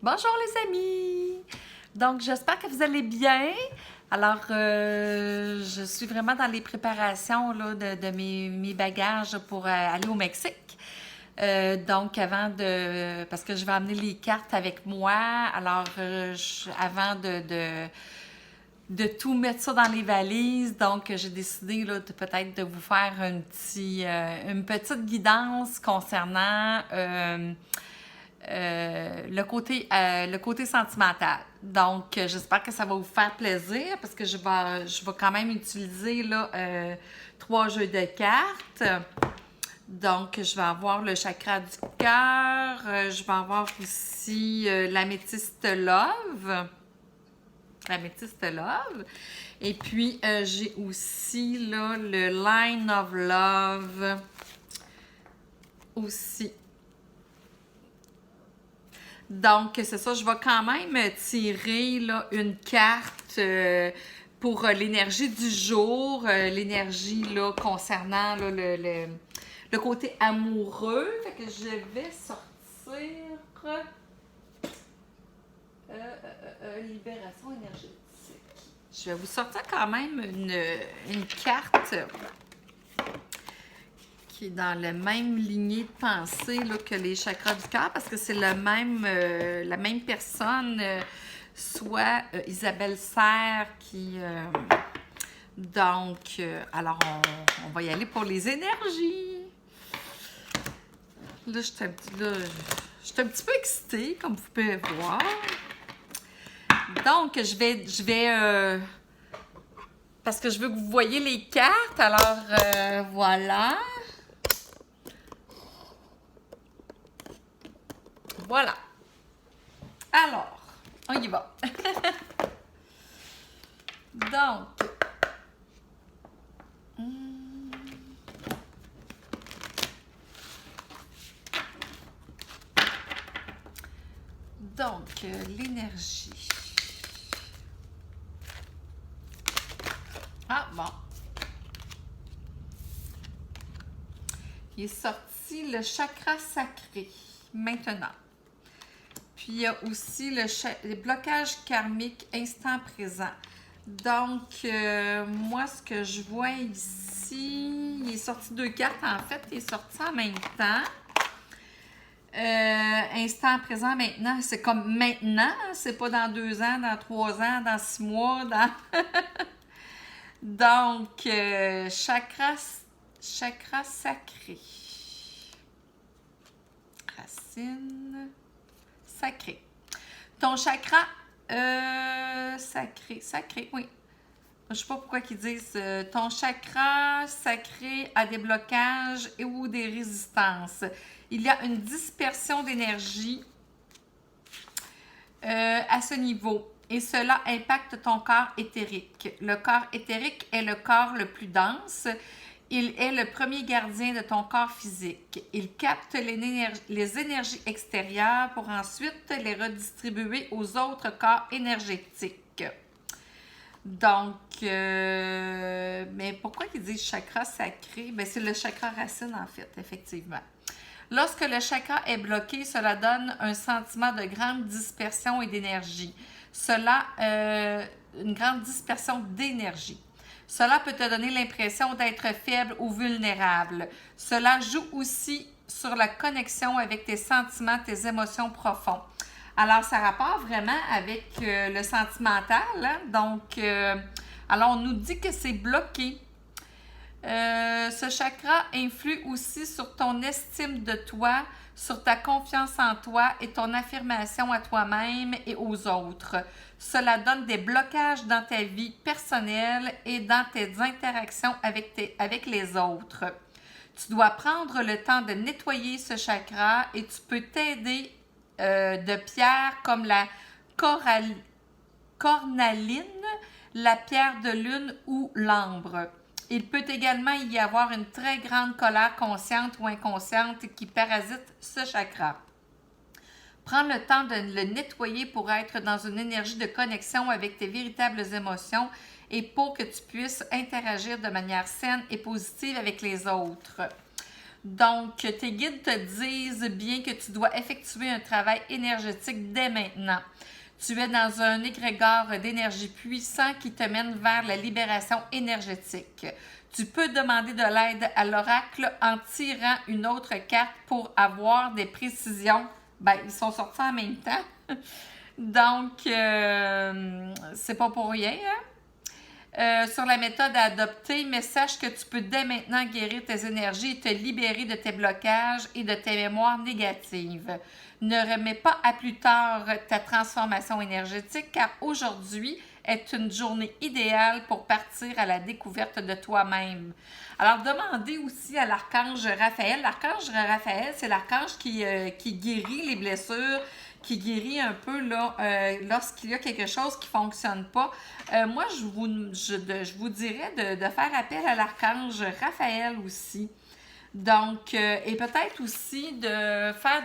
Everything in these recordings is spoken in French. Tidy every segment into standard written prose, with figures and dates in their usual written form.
Bonjour les amis! Donc, j'espère que vous allez bien. Alors, je suis vraiment dans les préparations là, de mes bagages pour aller au Mexique. Donc, parce que je vais amener les cartes avec moi, alors avant de tout mettre ça dans les valises, donc j'ai décidé là, peut-être de vous faire une petite guidance concernant le côté sentimental. Donc, j'espère que ça va vous faire plaisir parce que je vais quand même utiliser là, 3 jeux de cartes. Donc, je vais avoir le chakra du cœur, je vais avoir aussi l'améthyste love. L'améthyste love. Et puis, j'ai aussi là, le line of love aussi. Donc, c'est ça, je vais quand même tirer là, une carte pour l'énergie du jour, l'énergie là, concernant là, le côté amoureux. Fait que je vais sortir libération énergétique. Je vais vous sortir quand même une carte qui est dans la même lignée de pensée là, que les chakras du cœur, parce que c'est la même personne, soit Isabelle Serre qui... donc, alors on va y aller pour les énergies. Là, je suis un petit peu excitée, comme vous pouvez voir. Donc, je vais parce que je veux que vous voyez les cartes. Alors, voilà. Voilà. Alors, on y va. Donc, l'énergie. Ah, bon. Il est sorti le chakra sacré, maintenant. Puis, il y a aussi les blocages karmiques instant présent. Donc, moi, ce que je vois ici, il est sorti 2 cartes, en fait. Il est sorti en même temps. Instant présent, maintenant, c'est comme maintenant. C'est pas dans 2 ans, dans 3 ans, dans 6 mois, dans... Donc, chakra sacré. Racine sacré. Ton chakra sacré, oui. Je ne sais pas pourquoi ils disent ton chakra sacré a des blocages et ou des résistances. Il y a une dispersion d'énergie à ce niveau et cela impacte ton corps éthérique. Le corps éthérique est le corps le plus dense. Il est le premier gardien de ton corps physique. Il capte les énergies extérieures pour ensuite les redistribuer aux autres corps énergétiques. Donc, mais pourquoi ils disent chakra sacré? Ben, c'est le chakra racine, en fait, effectivement. Lorsque le chakra est bloqué, cela donne un sentiment de grande dispersion et d'énergie. Une grande dispersion d'énergie. Cela peut te donner l'impression d'être faible ou vulnérable. Cela joue aussi sur la connexion avec tes sentiments, tes émotions profondes. Alors, ça rapporte vraiment avec le sentimental. Hein? Donc, alors, on nous dit que c'est bloqué. Ce chakra influe aussi sur ton estime de toi, sur ta confiance en toi et ton affirmation à toi-même et aux autres. Cela donne des blocages dans ta vie personnelle et dans tes interactions avec les autres. Tu dois prendre le temps de nettoyer ce chakra et tu peux t'aider de pierres comme la cornaline, la pierre de lune ou l'ambre. Il peut également y avoir une très grande colère consciente ou inconsciente qui parasite ce chakra. Prends le temps de le nettoyer pour être dans une énergie de connexion avec tes véritables émotions et pour que tu puisses interagir de manière saine et positive avec les autres. Donc, tes guides te disent bien que tu dois effectuer un travail énergétique dès maintenant. Tu es dans un égrégore d'énergie puissant qui te mène vers la libération énergétique. Tu peux demander de l'aide à l'oracle en tirant une autre carte pour avoir des précisions. Ben, ils sont sortis en même temps. Donc, c'est pas pour rien, hein? Sur la méthode à adopter, mais sache que tu peux dès maintenant guérir tes énergies et te libérer de tes blocages et de tes mémoires négatives. Ne remets pas à plus tard ta transformation énergétique car aujourd'hui est une journée idéale pour partir à la découverte de toi-même. Alors, demandez aussi à l'archange Raphaël. L'archange Raphaël, c'est l'archange qui guérit les blessures, qui guérit un peu là, lorsqu'il y a quelque chose qui ne fonctionne pas. Moi, je vous dirais de faire appel à l'archange Raphaël aussi. Donc, et peut-être aussi de faire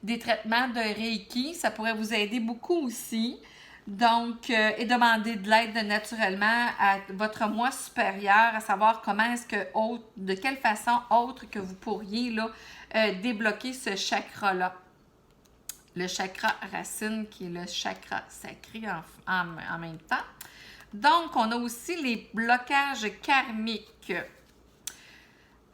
des traitements de Reiki. Ça pourrait vous aider beaucoup aussi. Donc, et demander de l'aide naturellement à votre moi supérieur, à savoir comment est-ce que, de quelle façon autre que vous pourriez là, débloquer ce chakra-là. Le chakra racine qui est le chakra sacré en même temps. Donc, on a aussi les blocages karmiques.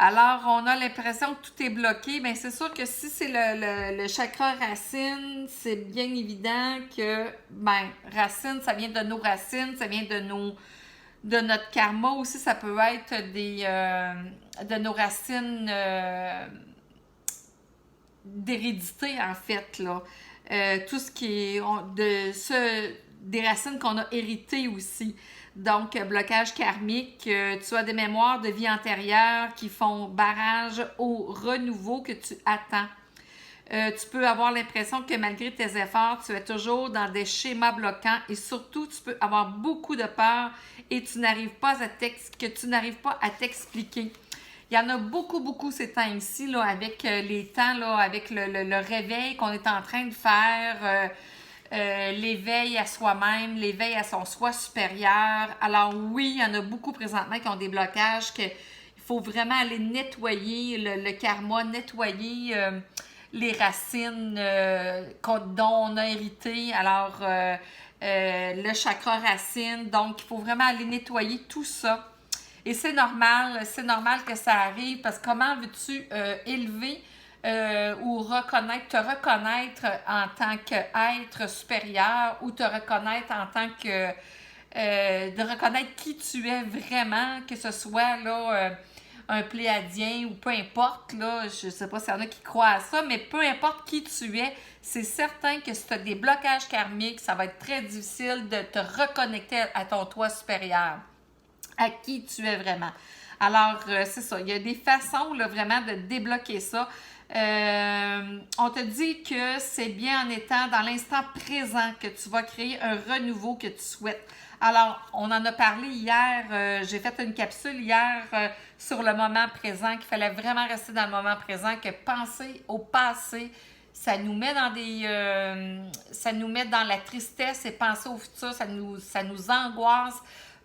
Alors, on a l'impression que tout est bloqué. Bien, c'est sûr que si c'est le chakra racine, c'est bien évident que, ben, racine, ça vient de nos racines, ça vient de notre karma aussi. Ça peut être de nos racines d'hérédité, en fait, là. Tout ce qui est des racines qu'on a héritées aussi. Donc, blocage karmique, tu as des mémoires de vie antérieure qui font barrage au renouveau que tu attends. Tu peux avoir l'impression que malgré tes efforts, tu es toujours dans des schémas bloquants et surtout, tu peux avoir beaucoup de peur et tu n'arrives pas à t'expliquer. Il y en a beaucoup ces temps-ci, là, avec les temps, là, avec le réveil qu'on est en train de faire, l'éveil à soi-même, l'éveil à son soi supérieur. Alors oui, il y en a beaucoup présentement qui ont des blocages, qu'il faut vraiment aller nettoyer le karma, nettoyer les racines dont on a hérité. Alors, le chakra racine, donc il faut vraiment aller nettoyer tout ça. Et c'est normal que ça arrive parce que comment veux-tu élever ou te reconnaître en tant qu'être supérieur ou te reconnaître en tant que... de reconnaître qui tu es vraiment, que ce soit là un pléiadien ou peu importe, là, je ne sais pas s'il y en a qui croient à ça, mais peu importe qui tu es, c'est certain que si tu as des blocages karmiques, ça va être très difficile de te reconnecter à ton toi supérieur. À qui tu es vraiment. Alors, c'est ça. Il y a des façons là, vraiment de débloquer ça. On te dit que c'est bien en étant dans l'instant présent que tu vas créer un renouveau que tu souhaites. Alors, on en a parlé hier. J'ai fait une capsule hier sur le moment présent, qu'il fallait vraiment rester dans le moment présent, que penser au passé, ça nous met dans la tristesse et penser au futur, ça nous angoisse.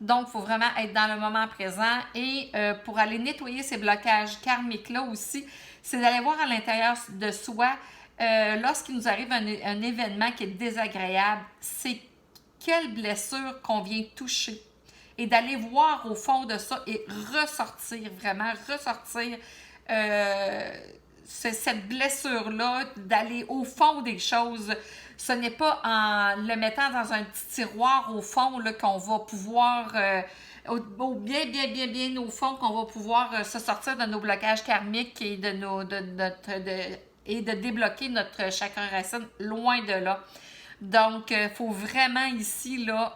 Donc, il faut vraiment être dans le moment présent et pour aller nettoyer ces blocages karmiques-là aussi, c'est d'aller voir à l'intérieur de soi, lorsqu'il nous arrive un événement qui est désagréable, c'est quelle blessure qu'on vient toucher et d'aller voir au fond de ça et ressortir cette blessure-là, d'aller au fond des choses. Ce n'est pas en le mettant dans un petit tiroir au fond là, qu'on va pouvoir, bien au fond, qu'on va pouvoir se sortir de nos blocages karmiques et de débloquer notre chakra racine, loin de là. Donc, il faut vraiment ici là,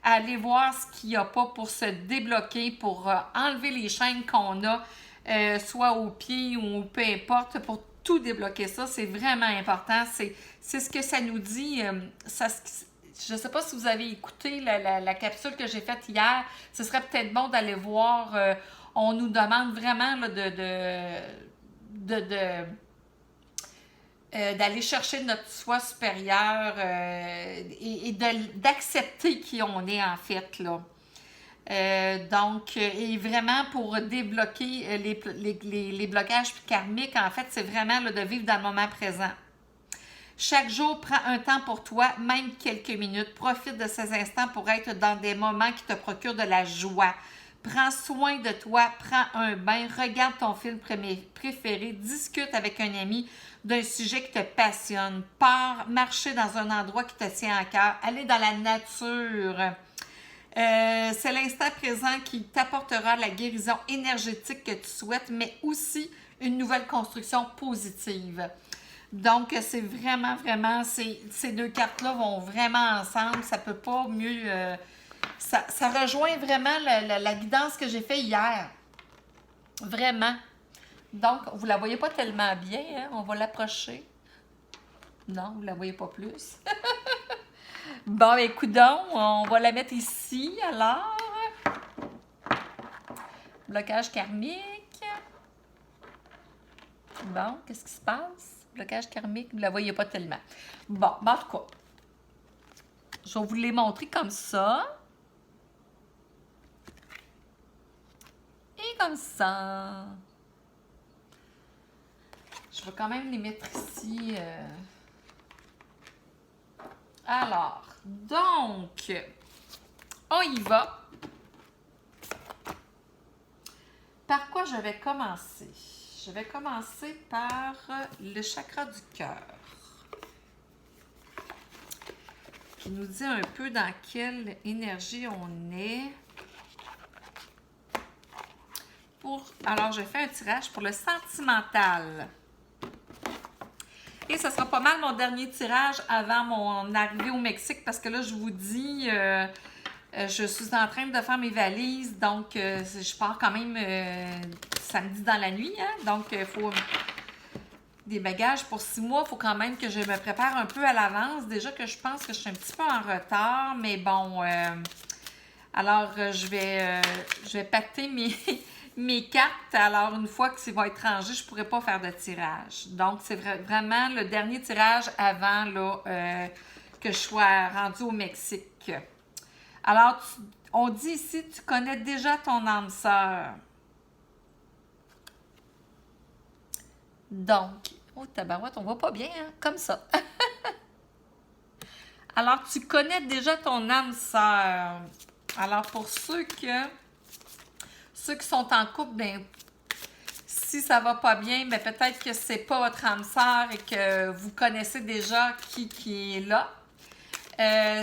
aller voir ce qu'il n'y a pas pour se débloquer, pour enlever les chaînes qu'on a, soit au pied ou peu importe, pour tout débloquer ça, c'est vraiment important. C'est ce que ça nous dit. Je ne sais pas si vous avez écouté la capsule que j'ai faite hier. Ce serait peut-être bon d'aller voir. On nous demande vraiment là, d'aller chercher notre soi supérieur et d'accepter qui on est en fait, là. Et vraiment pour débloquer les blocages karmiques, en fait, c'est vraiment là, de vivre dans le moment présent. Chaque jour, prends un temps pour toi, même quelques minutes. Profite de ces instants pour être dans des moments qui te procurent de la joie. Prends soin de toi, prends un bain, regarde ton film préféré, discute avec un ami d'un sujet qui te passionne. Pars marcher dans un endroit qui te tient à cœur. Aller dans la nature. C'est l'instant présent qui t'apportera la guérison énergétique que tu souhaites, mais aussi une nouvelle construction positive. Donc, c'est vraiment, ces deux cartes-là vont vraiment ensemble. Ça peut pas mieux... ça rejoint vraiment la guidance que j'ai faite hier. Vraiment. Donc, vous la voyez pas tellement bien, hein? On va l'approcher. Non, vous la voyez pas plus. Bon, écoutons, on va la mettre ici, alors. Blocage karmique. Bon, qu'est-ce qui se passe? Blocage karmique, vous ne la voyez pas tellement. Bon, en tout cas, je vais vous les montrer comme ça. Et comme ça. Je vais quand même les mettre ici. Alors, donc, on y va. Par quoi je vais commencer? Je vais commencer par le chakra du cœur, qui nous dit un peu dans quelle énergie on est. Alors, je fais un tirage pour le sentimental. Et ce sera pas mal mon dernier tirage avant mon arrivée au Mexique, parce que là, je vous dis, je suis en train de faire mes valises, donc je pars quand même samedi dans la nuit, hein? Donc il faut des bagages pour 6 mois, il faut quand même que je me prépare un peu à l'avance. Déjà que je pense que je suis un petit peu en retard, mais bon, alors je vais pacter mes cartes. Alors une fois que c'est va être rangé, je ne pourrai pas faire de tirage. Donc c'est vraiment le dernier tirage avant là, que je sois rendue au Mexique. Alors, on dit ici, tu connais déjà ton âme sœur. Donc, oh tabarouette, on voit pas bien, hein? Comme ça. Alors, tu connais déjà ton âme sœur. Alors, pour ceux qui sont en couple, ben, si ça va pas bien, ben, peut-être que c'est pas votre âme sœur et que vous connaissez déjà qui est là.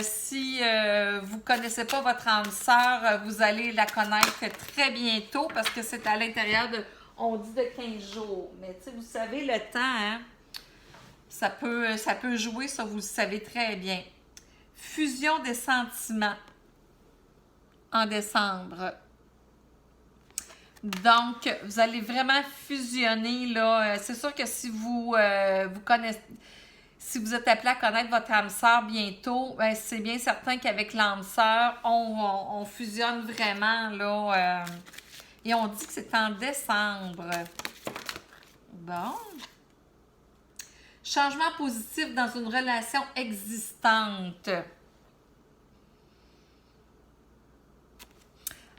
Si vous ne connaissez pas votre âme sœur, vous allez la connaître très bientôt parce que c'est à l'intérieur de, on dit de 15 jours. Mais tu sais, vous savez, le temps, hein, ça peut jouer, ça vous le savez très bien. Fusion des sentiments en décembre. Donc, vous allez vraiment fusionner, là. C'est sûr que si vous connaissez... Si vous êtes appelé à connaître votre âme sœur bientôt, ben c'est bien certain qu'avec l'âme sœur, on fusionne vraiment, là. Et on dit que c'est en décembre. Bon. Changement positif dans une relation existante.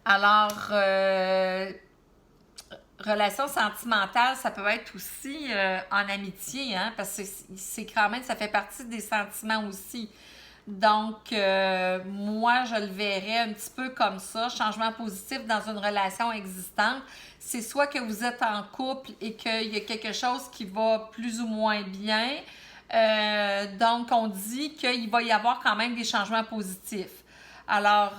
Alors, relation sentimentale, ça peut être aussi en amitié, hein, parce que c'est quand même, ça fait partie des sentiments aussi. Donc, moi, je le verrais un petit peu comme ça, changement positif dans une relation existante. C'est soit que vous êtes en couple et qu'il y a quelque chose qui va plus ou moins bien. Donc, on dit qu'il va y avoir quand même des changements positifs. Alors,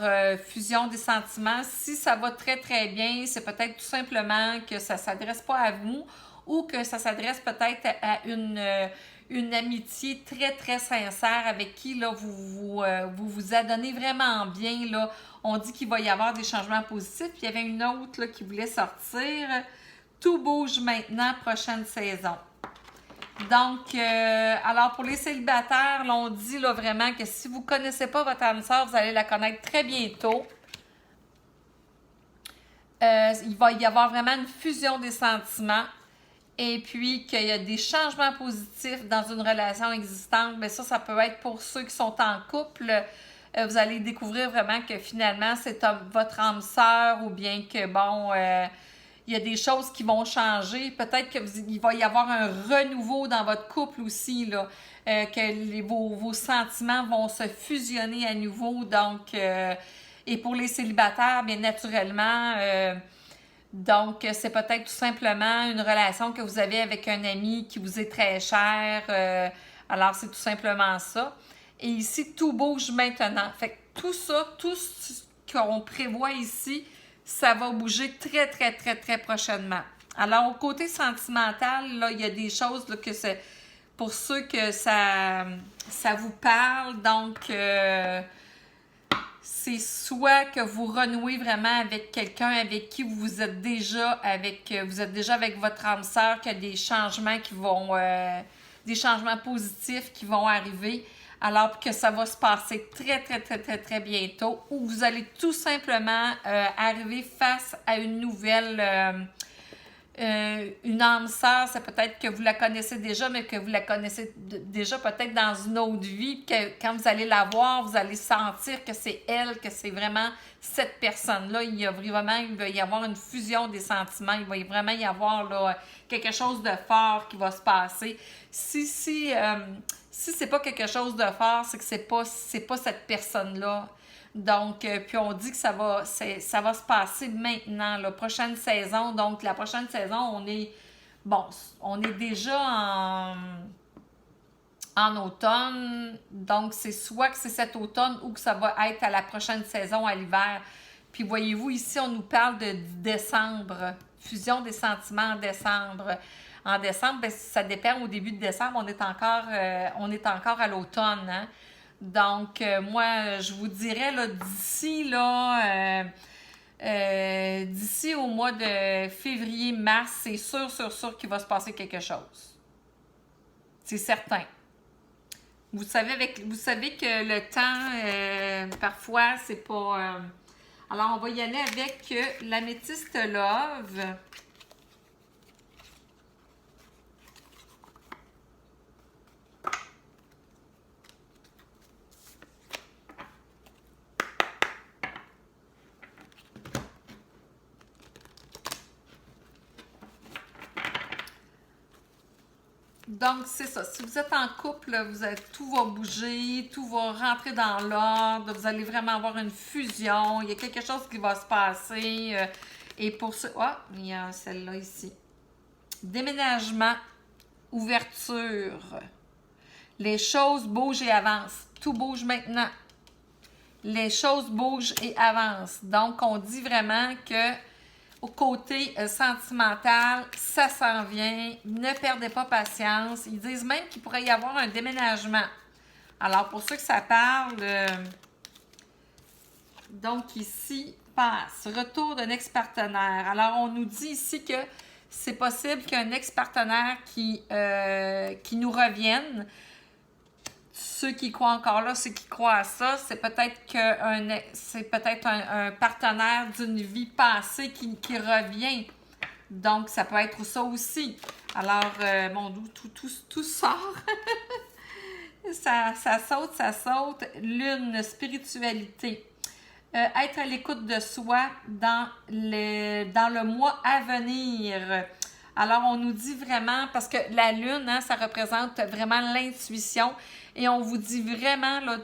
fusion des sentiments, si ça va très, très bien, c'est peut-être tout simplement que ça ne s'adresse pas à vous ou que ça s'adresse peut-être à une amitié très, très sincère avec qui là, vous adonnez vraiment bien. Là. On dit qu'il va y avoir des changements positifs. Puis il y avait une autre là, qui voulait sortir. Tout bouge maintenant, prochaine saison. Donc, alors pour les célibataires, là, on dit là, vraiment que si vous ne connaissez pas votre âme sœur, vous allez la connaître très bientôt. Il va y avoir vraiment une fusion des sentiments. Et puis qu'il y a des changements positifs dans une relation existante. Mais ça peut être pour ceux qui sont en couple. vous allez découvrir vraiment que finalement, c'est votre âme sœur ou bien que, bon, il y a des choses qui vont changer. Peut-être qu'il va y avoir un renouveau dans votre couple aussi, là, que vos sentiments vont se fusionner à nouveau. Donc, et pour les célibataires, bien naturellement, donc, c'est peut-être tout simplement une relation que vous avez avec un ami qui vous est très cher. Alors, c'est tout simplement ça. Et ici, tout bouge maintenant. Fait que tout ça, tout ce qu'on prévoit ici, ça va bouger très, très, très, très prochainement. Alors, au côté sentimental, là, il y a des choses là, que c'est pour ceux que ça vous parle. Donc, c'est soit que vous renouez vraiment avec quelqu'un avec qui vous êtes déjà avec votre âme sœur, qu'il y a des changements qui vont des changements positifs qui vont arriver, alors que ça va se passer très, très, très, très, très bientôt, ou vous allez tout simplement arriver face à une nouvelle une âme sœur. C'est peut-être que vous la connaissez déjà, mais que vous la connaissez déjà peut-être dans une autre vie, que quand vous allez la voir, vous allez sentir que c'est elle, que c'est vraiment cette personne-là. Il va y avoir une fusion des sentiments, il va vraiment y avoir là, quelque chose de fort qui va se passer. Si c'est pas quelque chose de fort, c'est que c'est pas cette personne-là. Donc, puis on dit que ça va se passer maintenant, la prochaine saison. Donc, la prochaine saison, on est déjà en automne. Donc, c'est soit que c'est cet automne ou que ça va être à la prochaine saison, à l'hiver. Puis, voyez-vous, ici, on nous parle de décembre, fusion des sentiments en décembre. En décembre, bien, ça dépend au début de décembre, on est encore à l'automne, hein? Donc, moi, je vous dirais, là, d'ici au mois de février-mars, c'est sûr qu'il va se passer quelque chose. C'est certain. Vous savez que le temps, parfois, c'est pas... Alors, on va y aller avec l'améthyste Love. Donc, c'est ça. Si vous êtes en couple, tout va bouger, tout va rentrer dans l'ordre, vous allez vraiment avoir une fusion, il y a quelque chose qui va se passer. Et pour ce... Ah, il y a celle-là ici. Déménagement, ouverture. Les choses bougent et avancent. Tout bouge maintenant. Les choses bougent et avancent. Donc, on dit vraiment que au côté sentimental, ça s'en vient. Ne perdez pas patience. Ils disent même qu'il pourrait y avoir un déménagement. Alors, pour ceux que ça parle, donc ici, passe. Retour d'un ex-partenaire. Alors, on nous dit ici que c'est possible qu'un ex-partenaire qui nous revienne. Ceux qui croient encore là, ceux qui croient à ça, c'est peut-être un partenaire d'une vie passée qui revient. Donc, ça peut être ça aussi. Alors, tout sort. ça saute. Lune, spiritualité. Être à l'écoute de soi dans le mois à venir. Alors, on nous dit vraiment, parce que la lune, hein, ça représente vraiment l'intuition. Et on vous dit vraiment, là,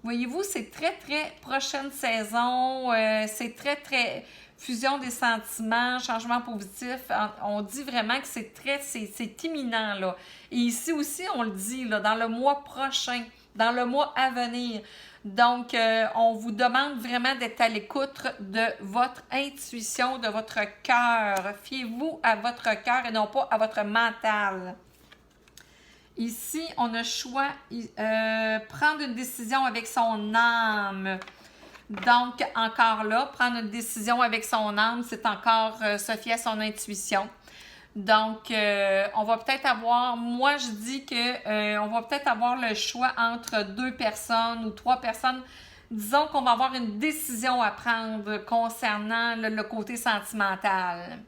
voyez-vous, c'est très, très prochaine saison. C'est très, très fusion des sentiments, changement positif. On dit vraiment que c'est imminent, là. Et ici aussi, on le dit, là, dans le mois prochain, dans le mois à venir. Donc, on vous demande vraiment d'être à l'écoute de votre intuition, de votre cœur. Fiez-vous à votre cœur et non pas à votre mental. Ici, on a choix prendre une décision avec son âme. Donc, encore là, prendre une décision avec son âme, c'est encore se fier à son intuition. Donc, on va peut-être avoir, moi je dis que on va peut-être avoir le choix entre 2 personnes ou 3 personnes. Disons qu'on va avoir une décision à prendre concernant le côté sentimental.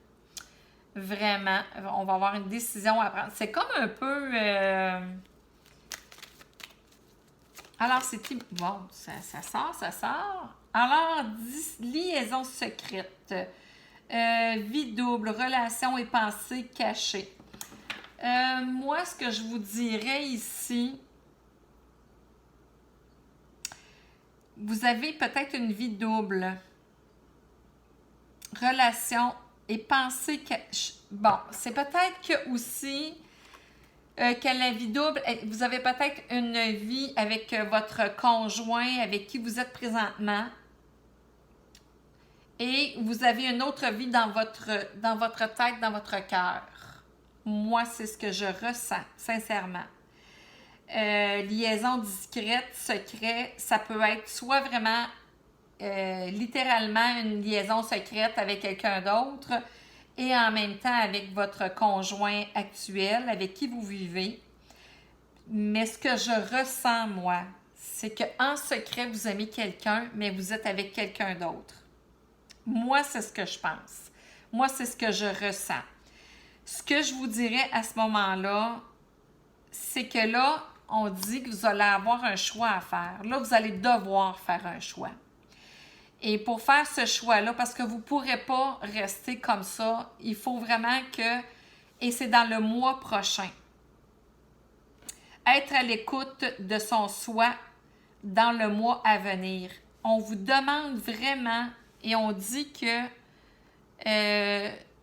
Vraiment, on va avoir une décision à prendre. C'est comme un peu... Alors, bon, ça sort, ça sort. Alors, liaison secrète, vie double, relation et pensée cachée. Moi, ce que je vous dirais ici, vous avez peut-être une vie double, relation et pensée cachée. Bon, c'est peut-être que aussi que la vie double, vous avez peut-être une vie avec votre conjoint avec qui vous êtes présentement et vous avez une autre vie dans votre tête, dans votre cœur. Moi, c'est ce que je ressens, sincèrement. Liaison discrète, secret, ça peut être soit vraiment littéralement une liaison secrète avec quelqu'un d'autre et en même temps avec votre conjoint actuel avec qui vous vivez. Mais ce que je ressens, moi, c'est qu'en secret, vous aimez quelqu'un, mais vous êtes avec quelqu'un d'autre. Moi, c'est ce que je pense. Moi, c'est ce que je ressens. Ce que je vous dirais à ce moment-là, c'est que là, on dit que vous allez avoir un choix à faire. Là, vous allez devoir faire un choix. Et pour faire ce choix-là, parce que vous ne pourrez pas rester comme ça, il faut vraiment que, et c'est dans le mois prochain, être à l'écoute de son soi dans le mois à venir. On vous demande vraiment, et on dit que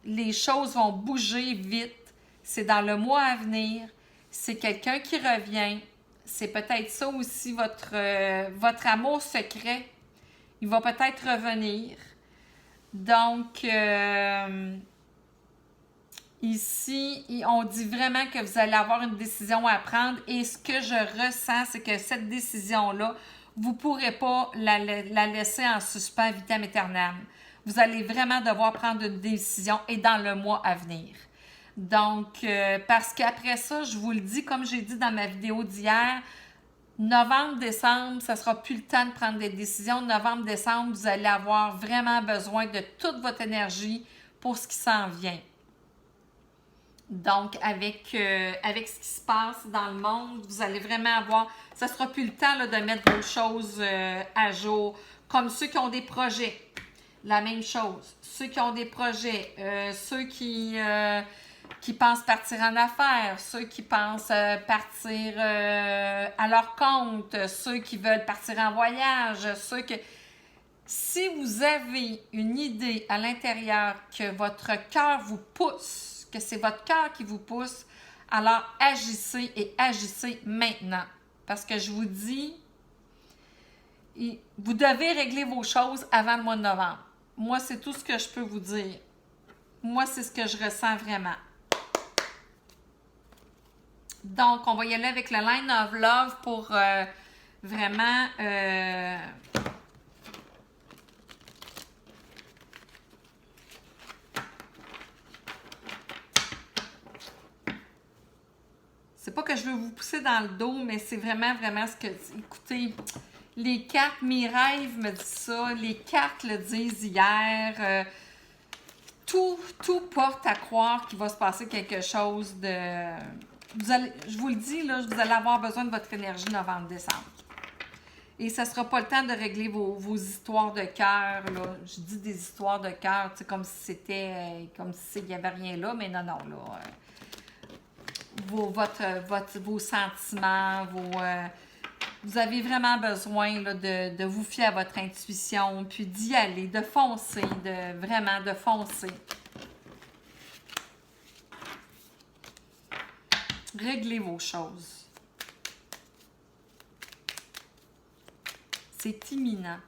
les choses vont bouger vite. C'est dans le mois à venir. C'est quelqu'un qui revient. C'est peut-être ça aussi, votre amour secret. Il va peut-être revenir. Donc, ici, on dit vraiment que vous allez avoir une décision à prendre. Et ce que je ressens, c'est que cette décision-là, vous ne pourrez pas la laisser en suspens vitam aeternam. Vous allez vraiment devoir prendre une décision et dans le mois à venir. Donc, parce qu'après ça, je vous le dis, comme j'ai dit dans ma vidéo d'hier, novembre, décembre, ça ne sera plus le temps de prendre des décisions. Novembre, décembre, vous allez avoir vraiment besoin de toute votre énergie pour ce qui s'en vient. Donc, avec ce qui se passe dans le monde, vous allez vraiment avoir... Ça ne sera plus le temps là, de mettre vos choses à jour. Comme ceux qui ont des projets, la même chose. Ceux qui ont des projets, ceux qui pensent partir en affaires, ceux qui pensent partir à leur compte, ceux qui veulent partir en voyage, ceux que... Si vous avez une idée à l'intérieur que votre cœur vous pousse, que c'est votre cœur qui vous pousse, alors agissez et agissez maintenant. Parce que je vous dis, vous devez régler vos choses avant le mois de novembre. Moi, c'est tout ce que je peux vous dire. Moi, c'est ce que je ressens vraiment. Donc, on va y aller avec le Line of Love pour vraiment... C'est pas que je veux vous pousser dans le dos, mais c'est vraiment, vraiment ce que... Écoutez, les cartes, mes rêves me disent ça, les cartes le disent hier. Tout porte à croire qu'il va se passer quelque chose de... je vous le dis, là, vous allez avoir besoin de votre énergie novembre-décembre. Et ça ne sera pas le temps de régler vos histoires de cœur. Je dis des histoires de cœur, comme si c'était... comme s'il n'y avait rien là, mais non, là... vos sentiments, vous avez vraiment besoin là, de vous fier à votre intuition, puis d'y aller, de foncer, vraiment de foncer. Réglez vos choses. C'est imminent.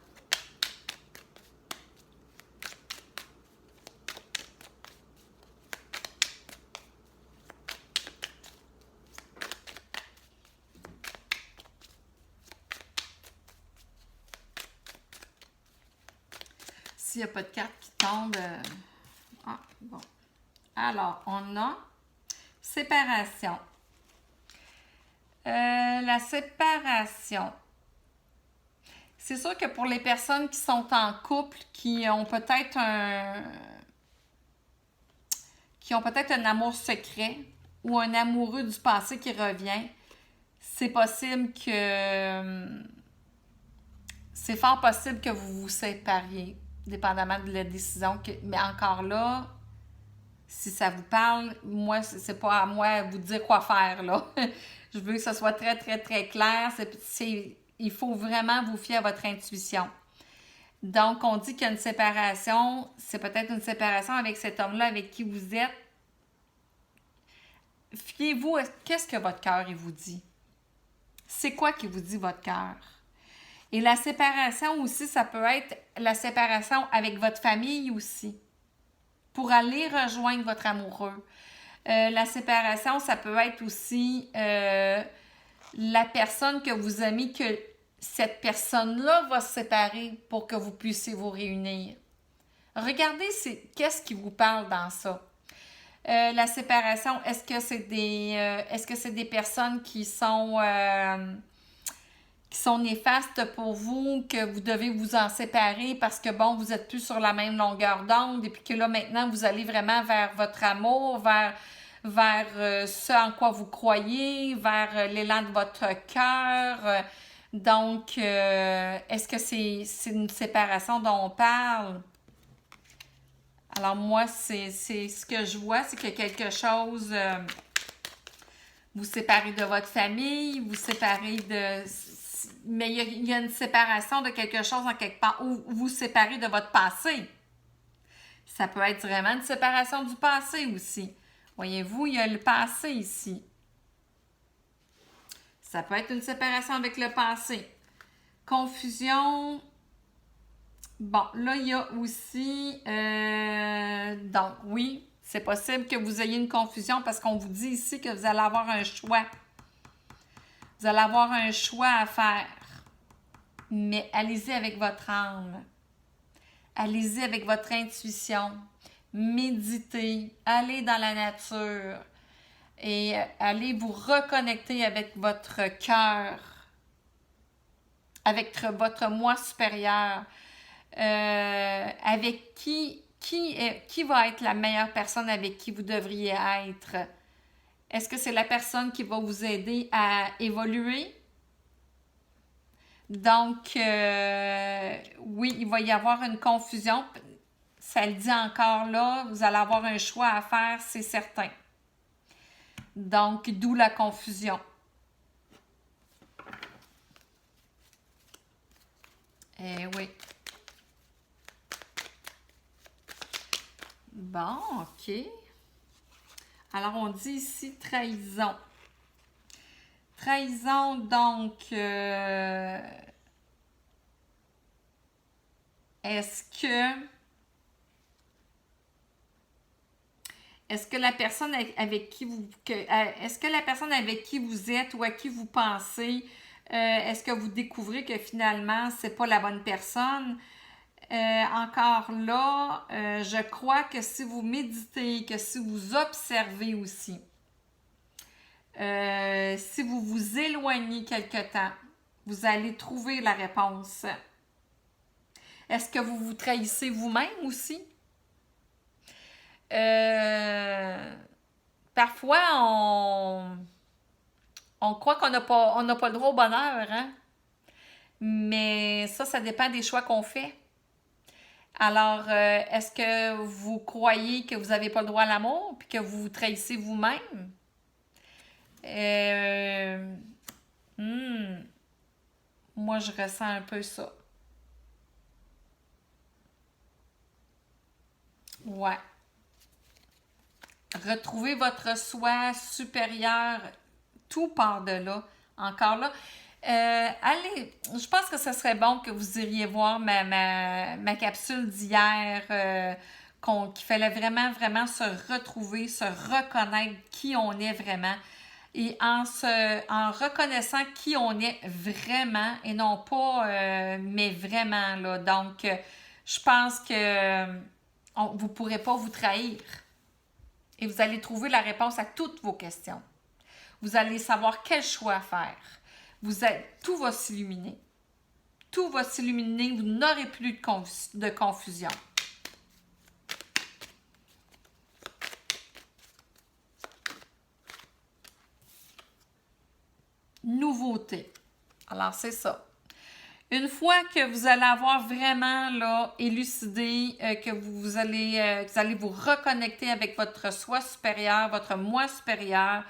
S'il n'y a pas de carte qui tombe... Ah, bon. Alors, on a séparation. La séparation. C'est sûr que pour les personnes qui sont en couple, qui ont peut-être un amour secret ou un amoureux du passé qui revient, c'est possible que... C'est fort possible que vous vous sépariez, dépendamment de la décision. Mais encore là, si ça vous parle, moi, c'est pas à moi de vous dire quoi faire, là. Je veux que ce soit très, très, très clair. Il faut vraiment vous fier à votre intuition. Donc, on dit qu'il y a une séparation. C'est peut-être une séparation avec cet homme-là avec qui vous êtes. Fiez-vous, qu'est-ce que votre cœur il vous dit? C'est quoi qui vous dit votre cœur? Et la séparation aussi, ça peut être la séparation avec votre famille aussi, pour aller rejoindre votre amoureux. La séparation, ça peut être aussi la personne que vous aimez, que cette personne-là va se séparer pour que vous puissiez vous réunir. Regardez qu'est-ce qui vous parle dans ça. La séparation, est-ce que c'est des personnes qui sont néfastes pour vous, que vous devez vous en séparer parce que, bon, vous n'êtes plus sur la même longueur d'onde et puis que là, maintenant, vous allez vraiment vers votre amour, vers ce en quoi vous croyez, vers l'élan de votre cœur. Donc, est-ce que c'est une séparation dont on parle? Alors, moi, c'est ce que je vois, c'est qu'il y a quelque chose... vous séparez de votre famille, vous séparez de... Mais il y a une séparation de quelque chose en quelque part, ou vous séparez de votre passé. Ça peut être vraiment une séparation du passé aussi. Voyez-vous, il y a le passé ici. Ça peut être une séparation avec le passé. Confusion. Bon, là, il y a aussi... donc, oui, c'est possible que vous ayez une confusion parce qu'on vous dit ici que vous allez avoir un choix. Vous allez avoir un choix à faire. Mais allez-y avec votre âme. Allez-y avec votre intuition. Méditez. Allez dans la nature. Et allez vous reconnecter avec votre cœur. Avec votre moi supérieur. Avec qui va être la meilleure personne avec qui vous devriez être? Est-ce que c'est la personne qui va vous aider à évoluer? Donc, oui, il va y avoir une confusion. Ça le dit encore là, vous allez avoir un choix à faire, c'est certain. Donc, d'où la confusion. Eh oui. Bon, OK. Alors, on dit ici trahison. Trahison, donc, est-ce que la personne avec qui est-ce que la personne avec qui vous êtes ou à qui vous pensez, est-ce que vous découvrez que finalement, c'est pas la bonne personne? Encore là, je crois que si vous méditez, que si vous observez aussi, si vous vous éloignez quelque temps, vous allez trouver la réponse. Est-ce que vous vous trahissez vous-même aussi? Parfois, on croit qu'on n'a pas le droit au bonheur, hein? Mais ça dépend des choix qu'on fait. Alors, est-ce que vous croyez que vous n'avez pas le droit à l'amour puis que vous vous trahissez vous-même? Moi, je ressens un peu ça. Ouais. Retrouvez votre soi supérieur, tout part de là. Encore là. Allez, je pense que ce serait bon que vous iriez voir ma capsule d'hier, qu'il fallait vraiment, vraiment se retrouver, se reconnaître qui on est vraiment. Et en reconnaissant qui on est vraiment, et non pas, mais vraiment, là. Donc, je pense que vous ne pourrez pas vous trahir. Et vous allez trouver la réponse à toutes vos questions. Vous allez savoir quel choix faire. Tout va s'illuminer. Tout va s'illuminer. Vous n'aurez plus de confusion. nouveauté. Alors, c'est ça. Une fois que vous allez avoir vraiment là, élucidé, que vous allez vous reconnecter avec votre soi supérieur, votre moi supérieur,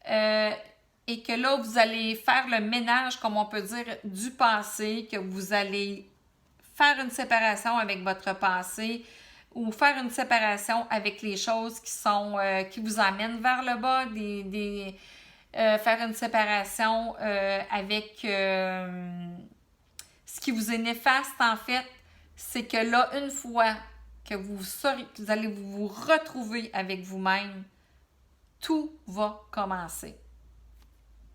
et que là, vous allez faire le ménage, comme on peut dire, du passé, que vous allez faire une séparation avec votre passé ou faire une séparation avec les choses qui vous amènent vers le bas, faire une séparation avec ce qui vous est néfaste, en fait, c'est que là, une fois que vous allez vous retrouver avec vous-même, tout va commencer.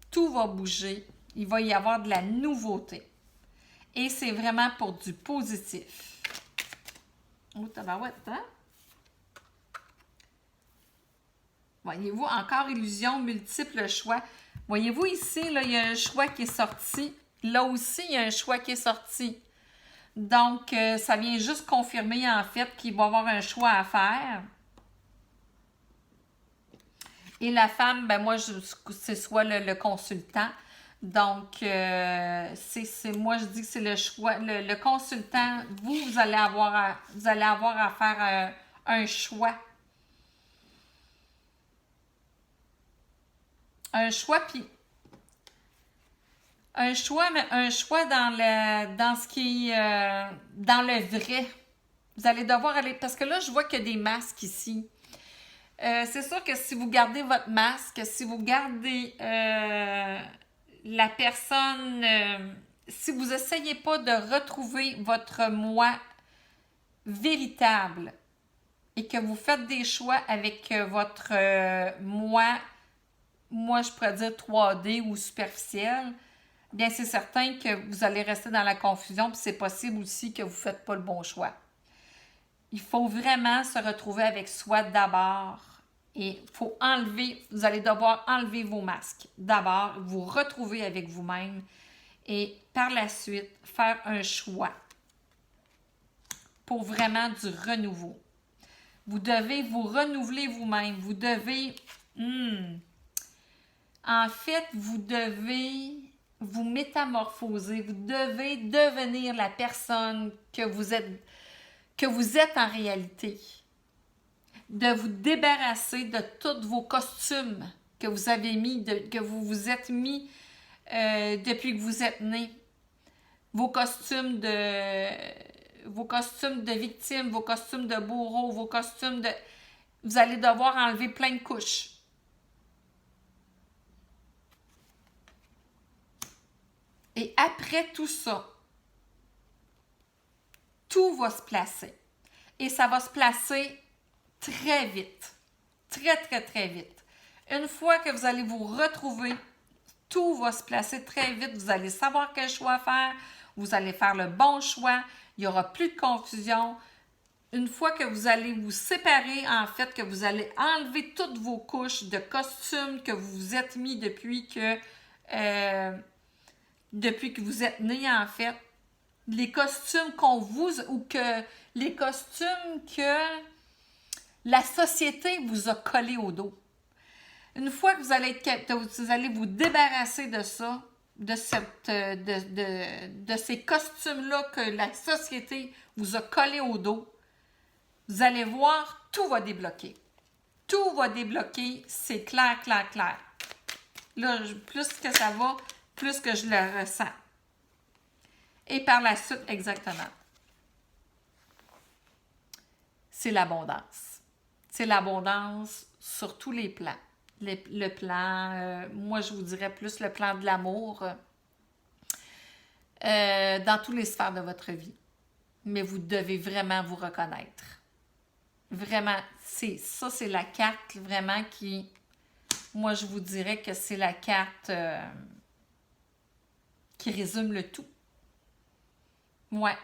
Tout va bouger. Il va y avoir de la nouveauté. Et c'est vraiment pour du positif. Oh, tabarouette, hein? Voyez-vous, encore illusion, multiple choix. Voyez-vous ici, là, il y a un choix qui est sorti. Là aussi, il y a un choix qui est sorti. Donc, ça vient juste confirmer, en fait, qu'il va y avoir un choix à faire. Et la femme, ben moi, c'est soit le consultant. Donc, moi, je dis que c'est le choix. Le consultant, vous allez avoir à faire un choix. Un choix, puis un choix, mais un choix dans ce qui est dans le vrai. Vous allez devoir aller, parce que là, je vois qu'il y a des masques ici. C'est sûr que si vous gardez votre masque, si vous gardez la personne, si vous essayez pas de retrouver votre moi véritable et que vous faites des choix avec votre moi je pourrais dire 3D ou superficiel, bien c'est certain que vous allez rester dans la confusion, puis c'est possible aussi que vous ne faites pas le bon choix. Il faut vraiment se retrouver avec soi d'abord. Et vous allez devoir enlever vos masques. D'abord, vous retrouver avec vous-même et par la suite, faire un choix pour vraiment du renouveau. Vous devez vous renouveler vous-même. Vous devez... En fait, vous devez vous métamorphoser. Vous devez devenir la personne que vous êtes en réalité. De vous débarrasser de tous vos costumes que vous avez mis, que vous vous êtes mis depuis que vous êtes né. Vos costumes de victime, vos costumes de bourreau, vos costumes de... Vous allez devoir enlever plein de couches. Et après tout ça, tout va se placer. Et ça va se placer très vite. Très, très, très vite. Une fois que vous allez vous retrouver, tout va se placer très vite. Vous allez savoir quel choix faire. Vous allez faire le bon choix. Il n'y aura plus de confusion. Une fois que vous allez vous séparer, en fait, que vous allez enlever toutes vos couches de costumes que vous vous êtes mis depuis que vous êtes né, en fait, les costumes les costumes que la société vous a collés au dos. Une fois que vous allez vous débarrasser de ça, de ces costumes-là que la société vous a collés au dos, vous allez voir, tout va débloquer. Tout va débloquer, c'est clair, clair, clair. Là, plus que ça va, plus que je le ressens. Et par la suite, exactement. C'est l'abondance. C'est l'abondance sur tous les plans. Le plan, moi je vous dirais plus le plan de l'amour dans toutes les sphères de votre vie. Mais vous devez vraiment vous reconnaître. Vraiment, c'est la carte vraiment qui, moi je vous dirais que c'est la carte qui résume le tout. Ouais.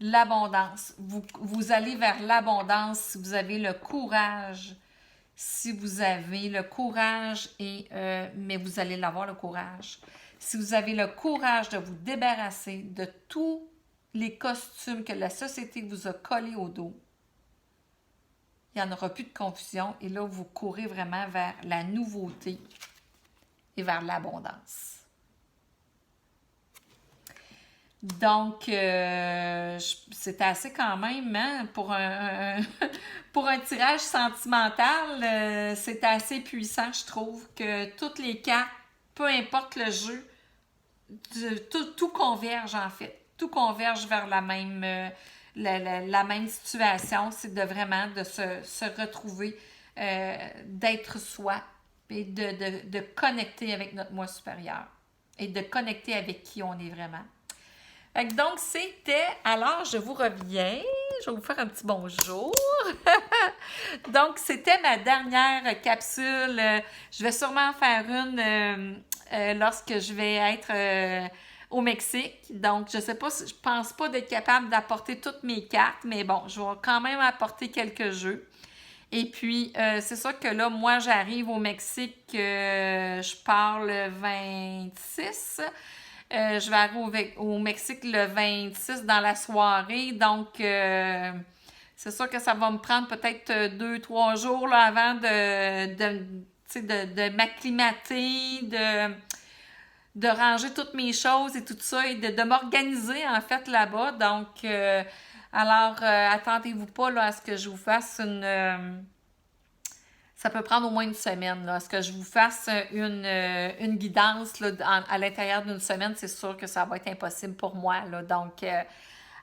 L'abondance. Vous allez vers l'abondance si vous avez le courage. Si vous avez le courage, mais vous allez l'avoir le courage. Si vous avez le courage de vous débarrasser de tous les costumes que la société vous a collés au dos, il n'y en aura plus de confusion. Et là, vous courez vraiment vers la nouveauté. et vers l'abondance. Donc, c'était assez quand même, hein, pour pour un tirage sentimental, c'était assez puissant, je trouve, que toutes les cartes, peu importe le jeu, tout converge en fait. Tout converge vers la même situation. C'est vraiment de se retrouver, d'être soi et de connecter avec notre moi supérieur et de connecter avec qui on est vraiment. Donc, c'était... Alors, je vous reviens. Je vais vous faire un petit bonjour. Donc, c'était ma dernière capsule. Je vais sûrement en faire une lorsque je vais être au Mexique. Donc, je sais pas, je pense pas d'être capable d'apporter toutes mes cartes, mais bon, je vais quand même apporter quelques jeux. Et puis, c'est ça que là, moi, j'arrive au Mexique, je pars le 26. Je vais arriver au Mexique le 26 dans la soirée. Donc, c'est sûr que ça va me prendre peut-être 2-3 jours là, avant de m'acclimater, de ranger toutes mes choses et tout ça et de m'organiser en fait là-bas. Donc, alors, attendez-vous pas là, à ce que je vous fasse ça peut prendre au moins une semaine. Là. À ce que je vous fasse une guidance là, à l'intérieur d'une semaine, c'est sûr que ça va être impossible pour moi. Là. Donc,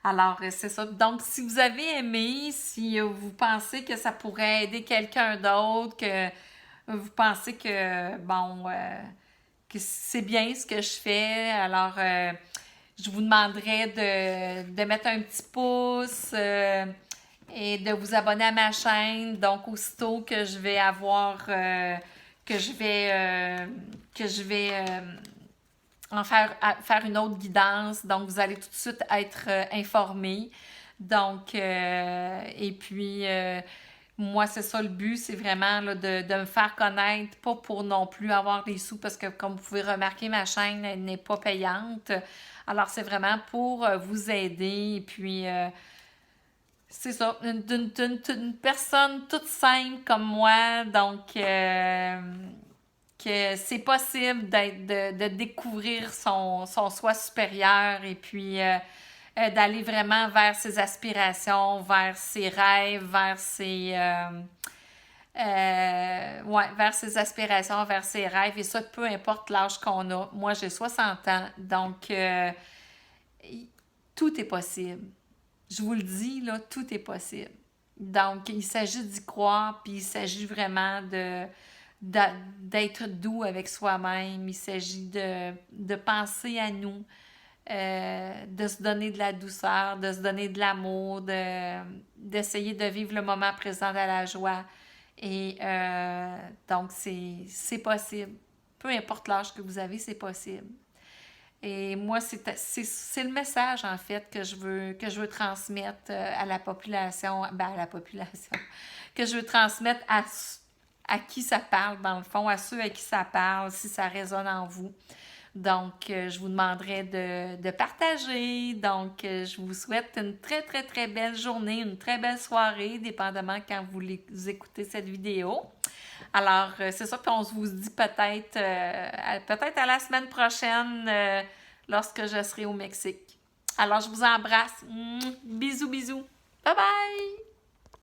alors, c'est ça. Donc, si vous avez aimé, si vous pensez que ça pourrait aider quelqu'un d'autre, que vous pensez que, bon, que c'est bien ce que je fais, alors je vous demanderais de mettre un petit pouce et de vous abonner à ma chaîne. Donc, aussitôt que je vais avoir, que je vais en faire une autre guidance. Donc, vous allez tout de suite être informés. Donc, et puis, moi, c'est ça le but, c'est vraiment là, de me faire connaître, pas pour non plus avoir des sous, parce que comme vous pouvez remarquer, ma chaîne elle n'est pas payante. Alors, c'est vraiment pour vous aider. Et puis, c'est ça, une personne toute simple comme moi, donc que c'est possible de découvrir son soi supérieur et puis d'aller vraiment vers ses aspirations, vers ses rêves, vers ses aspirations, vers ses rêves, et ça, peu importe l'âge qu'on a. Moi, j'ai 60 ans, donc tout est possible. Je vous le dis, là, tout est possible. Donc, il s'agit d'y croire, puis il s'agit vraiment d'être doux avec soi-même. Il s'agit de penser à nous, de se donner de la douceur, de se donner de l'amour, d'essayer de vivre le moment présent à la joie. Et donc, c'est possible. Peu importe l'âge que vous avez, c'est possible. Et moi, c'est le message, en fait, que je veux transmettre à la population, que je veux transmettre à qui ça parle, dans le fond, à ceux à qui ça parle, si ça résonne en vous. Donc, je vous demanderai de partager. Donc, je vous souhaite une très, très, très belle journée, une très belle soirée, dépendamment quand vous écoutez cette vidéo. Alors, c'est ça, puis on se vous dit peut-être à la semaine prochaine lorsque je serai au Mexique. Alors, je vous embrasse. Bisous, bisous. Bye bye!